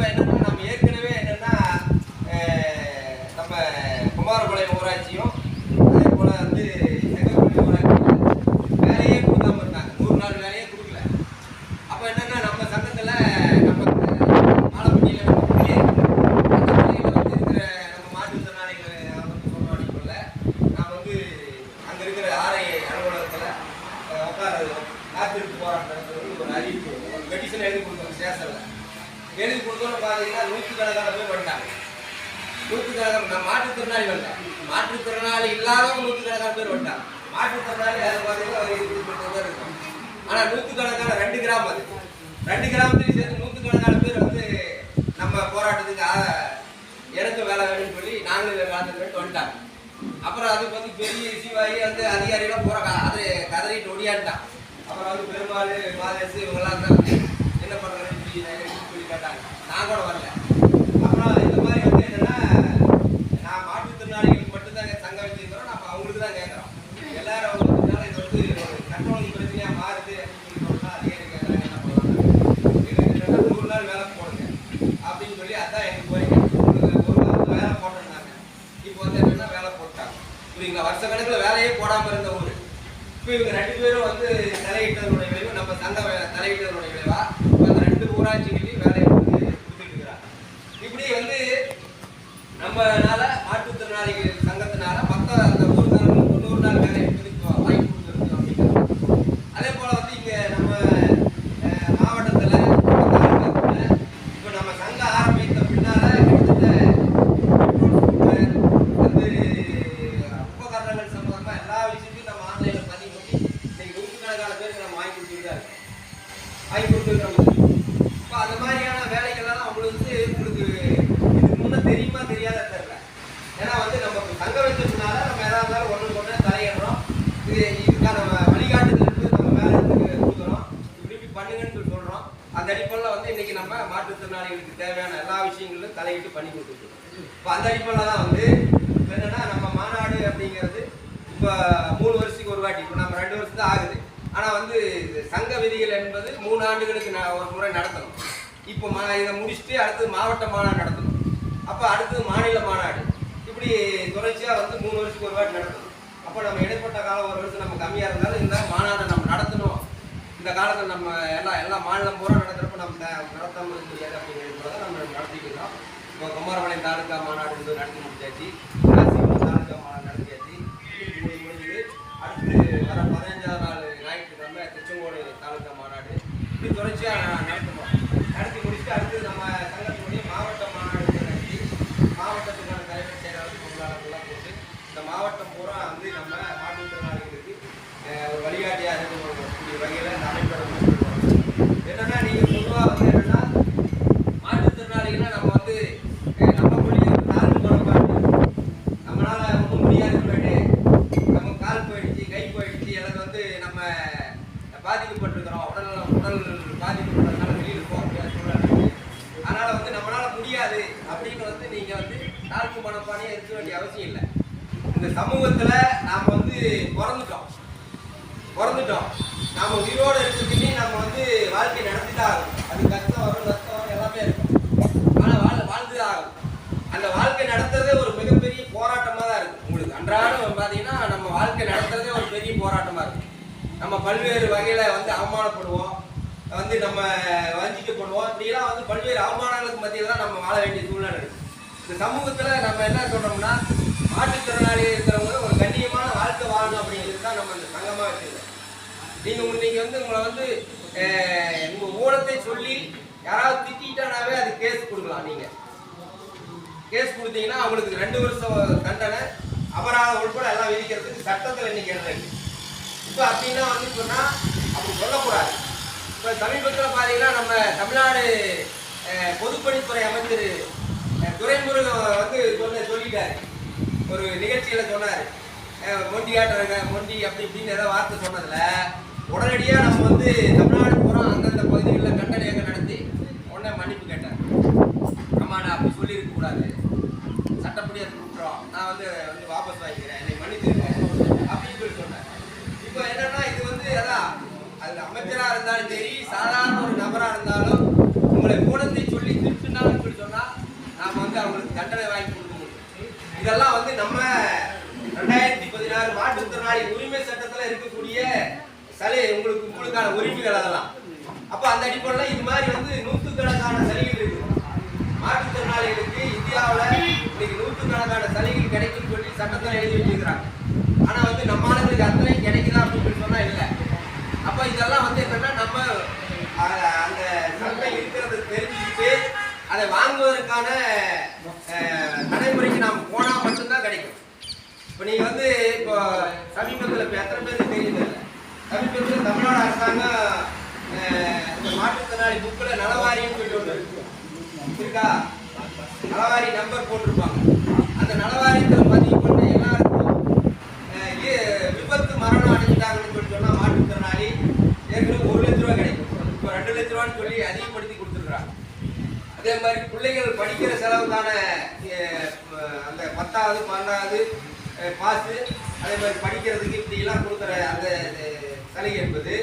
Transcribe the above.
என்னன்னா நம்ம ஏற்கனவே என்னன்னா நம்ம குமாரபாளையம் ஊராட்சியும் அதே போல வந்து செங்கல்பட்டு ஊராட்சியும் வேலையே கொடுக்காம இருந்தாங்க. 100 நாள் வேலையே கொடுக்கல. அப்ப என்னன்னா நம்ம சங்கத்துல நம்ம மாலப்பட்டியில அந்த பள்ளியில வந்து இருக்கிற நம்ம மாற்றுத்திறனாளிகளை வந்து சொல்ல நான் வந்து அங்க இருக்கிற ஆர்ஐ அலுவலகத்துல உட்கார காத்திருப்பு போராட்டம் ஒரு அறிவிப்பு ஒரு பெட்டிஷன் எழுதி கொடுத்தோம். ஸ்டேஷன்ல எழுதி கொடுத்தோன்னு பார்த்தீங்கன்னா 100கணக்கான பேர் வந்துட்டாங்க. 100கணக்கான மாற்றுத்திறனாளி வந்தாங்க. மாற்றுத்திறனாளி இல்லாதவங்க 100கணக்கான பேர் வந்துட்டாங்க. மாற்றுத்திறனாளி அதை பார்த்தீங்கன்னா ஒரு 20 பேர் இருக்கும். ஆனால் 100கணக்கான 2 கிராமம் அது 2 கிராமத்தையும் சேர்த்து 100கணக்கான பேர் வந்து நம்ம போராட்டத்துக்கு எனக்கு வேலை வேணும்னு சொல்லி நாங்களும் இதை காத்துக்கிட்டு வந்துட்டாங்க. அப்புறம் அதுக்கு வந்து பெரிய இஷ்யூவாகி வந்து அதிகாரிகளாம் அதை கதறிட்டு ஒடியாண்டான். அப்புறம் வந்து பெருமாள் மாதேசு இவங்கெல்லாம் என்ன பண்ணுறதுன்னு சொல்லி கேட்டாங்க. நான் கூட வரல. அப்புறம் இந்த மாதிரி வந்து என்னன்னா நான் மாற்றுத்திறனாளிகளுக்கு மட்டும்தான் சங்கம் வச்சிருக்கிறோம். நம்ம அவங்களுக்கு தான் கேட்குறோம். எல்லாரும் அவங்களுக்குனால இது வந்து ஒரு கண்ட்ரோலிங் பிரச்சனையாக மாறுது அப்படின்னு சொன்னால் அதிகாரி கேட்குறாங்க. என்ன பண்ணலாம்? எங்களுக்கு 100 நாள் வேலை போடுங்க அப்படின்னு சொல்லி அதான் எனக்கு கோரிக்கை. ஒரு வாரத்தில் வேலை போட்டிருந்தாங்க. இப்போ வந்து என்னன்னா வேலை போட்டாங்க. புரியுங்களா? வருஷ கணக்கில் வேலையே போடாமல் இருந்த ஊர் இப்போ இவங்க 2 பேரும் வந்து தலையிட்டதனுடைய விளைவு நம்ம சங்கம் தலையிட்டதனுடைய விளைவா இப்போ அந்த 2 ஊராட்சிகளையும் வேலையை வந்து கொடுத்துட்டு இருக்கிறாங்க. இப்படி வந்து நம்மனால மாற்றுத்திறனாளிகள் சங்கத்தினால மற்ற அந்த ஊருக்காரங்களுக்கு 90 நாள் வேலை எடுத்து வாங்கி கொடுத்துருக்கு அப்படிங்கிறது. அதே போல வந்து இங்கே நம்ம மாவட்டத்தில் இப்போ நம்ம சங்கம் ஆரம்பித்த பின்னால கிட்டத்தட்ட வந்து உபகரணங்கள் சம்பந்தமாக எல்லா விஷயத்தையும் நம்ம ஆன்லைனில் பதிவு பண்ணி இன்னைக்கு 100கணக்கான பேருக்கு நம்ம வாங்கி கொடுத்துருக்காங்க. வாங்கி கொடுத்துருக்கோம். இப்போ அந்த மாதிரியான வேலைகள்லாம் உங்களுக்கு இதுக்கு முன்னே தெரியுமா தெரியாத தெரியல. ஏன்னா வந்து நம்ம சங்கம் வச்சதுனால நம்ம எதாவது இருந்தாலும் ஒன்று தலையிடுறோம். இதுக்கான வழிகாட்டுதல் நம்ம வேலை கொடுக்குறோம். இப்படி பண்ணுங்கன்னு சொல்லி சொல்கிறோம். அந்த அடிப்படையில் வந்து இன்னைக்கு நம்ம மாற்றுத்திறனாளிகளுக்கு தேவையான எல்லா விஷயங்களும் தலையிட்டு பண்ணி கொடுத்துருக்கோம். இப்போ அந்த அடிப்படையில் தான் வந்து என்னன்னா நம்ம மாநாடு அப்படிங்கிறது இப்போ 3 வருஷத்துக்கு ஒரு வாட்டி இப்போ நம்ம 2 வருஷம் தான் ஆகுது. ஆனால் வந்து சங்க விதிகள் என்பது 3 ஆண்டுகளுக்கு ஒரு முறை நடத்தணும். இப்போ இதை முடிச்சுட்டு அடுத்தது மாவட்ட மாநாடு நடத்தணும். அப்போ அடுத்தது மாநில மாநாடு. இப்படி தொடர்ச்சியாக வந்து 3 வருஷத்துக்கு ஒரு வாட்டி நடத்தணும். அப்போ நம்ம இடைப்பட்ட காலம் ஒரு வருஷம் நம்ம கம்மியாக இருந்தாலும் இந்த மாநாடை நம்ம நடத்தணும். இந்த காலத்தில் நம்ம எல்லா மாநிலம் பூரா நடத்துகிறப்ப நம்ம நடத்தாமல் இருக்க முடியாது அப்படிங்கிறத நம்ம நடத்திக்கலாம். இப்போ குமாரபாளையம் தாலுக்கா மாநாடு வந்து நடத்தி முடிச்சாச்சு. தாலுக்கா மாநாடு நடத்தியாச்சு. முடிஞ்சது. அடுத்து வர 15ஆம் நாள் ஞாயிற்றுக்கிழமை திருச்செங்கோடு தாலுக்கா மாநாடு இப்படி தொடர்ச்சியாக நடத்துவோம். நடத்தி முடிச்சுட்டு அடுத்து நம்ம சங்கத்தினுடைய மாவட்ட மாநாடு நடத்தி மாவட்டத்துக்கான தலைமை செயலாளர் பொருளாளர்கள்லாம் போட்டு இந்த மாவட்டம் பூரா வந்து நம்ம மாற்றுத்திறனாளிகளுக்கு ஒரு வழிகாட்டியாக இருக்கக்கூடிய வகையில் இந்த அமைப்பை என்னன்னா நீங்கள் பொதுவாக வந்து என்னன்னா மாற்றுத்திறனாளிகள்னா நம்ம வந்து நம்ம மொழியை தாழ்வு குணப்பாடு நம்மளால ஒன்றும் முடியாது போயிட்டு நம்ம கால் போயிடுச்சு கை போயிடுச்சு அல்லது வந்து நம்ம பாதிக்கப்பட்டிருக்கிறோம் உடல் பாதிக்கப்பட்டதுனால வெளியில் இருக்கோம் அப்படின்னு சொல்றாங்க. அதனால வந்து நம்மளால முடியாது அப்படின்னு வந்து நீங்க வந்து தாழ்வு மனப்பானையே இருக்க வேண்டிய அவசியம் இல்லை. இந்த சமூகத்துல நாம வந்து பிறந்துட்டோம் நாம உயிரோடு இருக்கிறதுக்கே நம்ம வந்து வாழ்க்கை நடத்திதான் ஆகும். அது கஷ்டம் வரும் நஷ்டம் வரும் எல்லாமே இருக்கும். ஆனா வாழ்ந்துதான் ஆகும். அந்த வாழ்க்கை நடத்துறதே ஒரு மிகப்பெரிய போராட்டமா தான் இருக்கு. உங்களுக்கு அன்றாடம் பாத்தீங்கன்னா நம்ம வாழ்க்கை நடத்துறதே ஒரு பெரிய போராட்டமா இருக்கு. நம்ம பல்வேறு வகையில வந்து அவமானப்படுவோம், வந்து நம்ம வஞ்சிக்கப்படுவோம். இப்படிலாம் வந்து பல்வேறு அவமானங்களுக்கு மத்தியில் தான் நம்ம வாழ வேண்டிய சூழ்நிலை இருக்கு. இந்த சமூகத்துல நம்ம என்ன சொல்றோம்னா மாற்றுத்திறனாளி இருக்கிறவங்க ஒரு கண்ணியமான வாழ்க்கை வாழணும் அப்படிங்கிறது தான் நம்ம இந்த சங்கமா வச்சிருக்கோம். நீங்க வந்து உங்களை வந்து உங்க ஊனத்தை சொல்லி யாராவது திட்டானாவே அது கேஸ் கொடுக்கலாம். நீங்க கேஸ் கொடுத்தீங்கன்னா அவங்களுக்கு 2 வருஷம் தண்டனை அபராதம் உட்பட எல்லாம் விதிக்கிறதுக்கு சட்டத்தில் இன்னைக்கு எழுதுறீங்க. இப்போ அப்படின்னா வந்து சொன்னா அப்படி சொல்லக்கூடாது. இப்போ சமீபத்தில் பார்த்தீங்கன்னா நம்ம தமிழ்நாடு பொதுப்பணித்துறை அமைச்சர் துரைமுருகன் வந்து சொல்லிட்டாரு. ஒரு நிகழ்ச்சியில் சொன்னார், மொண்டி அப்படி இப்படின்னு ஏதாவது வார்த்தை சொன்னதில்ல உடனடியாக நம்ம வந்து தமிழ்நாடு பூரா அந்தந்த பகுதிகளில் கண்டனையாக நடத்தி உடனே மன்னிப்பு கேட்டார். ஆமா நான் அப்படி சொல்லியிருக்க கூடாது, சட்டப்படி அது குற்றம், நான் வந்து வாபஸ் வாங்கிக்கிறேன், என்னை மன்னிச்சிருக்கேன் அப்படின்னு சொல்லி சொன்னேன். இப்போ என்னன்னா இது வந்து அதான் அது அமைச்சராக இருந்தாலும் சரி சாதாரண ஒரு நபராக இருந்தாலும் உங்களை குணத்தை சொல்லி திருப்பினாலும் இதெல்லாம் வந்து நம்ம 2016 மாற்றுத்திறனாளி உரிமை சட்டத்துல இருக்கக்கூடிய உங்களுக்கான உரிமைகள் அதெல்லாம். அப்ப அந்த அடிப்படையில் இது மாதிரி வந்து நூற்றுக்கணக்கான சலுகைகள் இருக்கு மாற்றுத்திறனாளிகளுக்கு. இந்தியாவில் இன்னைக்கு நூற்றுக்கணக்கான சலுகைகள் கிடைக்கும் சொல்லி சட்டத்தில் எழுதி வச்சிருக்கிறாங்க. ஆனா வந்து நம்ம ஆளுங்களுக்கு அத்தனை கிடைக்குதா அப்படின்னு சொன்னா இல்லை. அப்ப இதெல்லாம் வந்து என்னன்னா நம்ம அந்த சட்டம் இருக்கிறத தெரிஞ்சுக்கிட்டு அதை வாங்குவதற்கான நடைமுறைக்கு நாம் போனா மட்டும்தான் கிடைக்கும். இப்ப நீங்க வந்து இப்போ சமீபத்தில் இப்போ எத்தனை பேருக்கு தெரியுது, சமீபத்தில் தமிழ்நாடு அரசாங்கம் இந்த மாற்றுத்திறனாளி புக்கில் நலவாரின்னு சொல்லி ஒன்று இருக்கா, நலவாரி நம்பர் போட்டிருப்பாங்க. அந்த நலவாரியத்தில் பதிவு பண்ண எல்லாருக்கும் விபத்து மரணம் அடைஞ்சிட்டாங்கன்னு சொல்லி சொன்னா மாற்றுத்திறனாளி ஏற்கனவே 1 லட்ச ரூபா கிடைக்கும். இப்போ 2 லட்ச ரூபான்னு சொல்லி அதிகப்படுத்தி கொடுத்துருக்குறாங்க. அதே மாதிரி பிள்ளைகள் படிக்கிற செலவுக்கான அந்த 10வது 12வது பாஸு, அதே மாதிரி படிக்கிறதுக்கு இப்படிலாம் கொடுக்குற அந்த சலுகை என்பது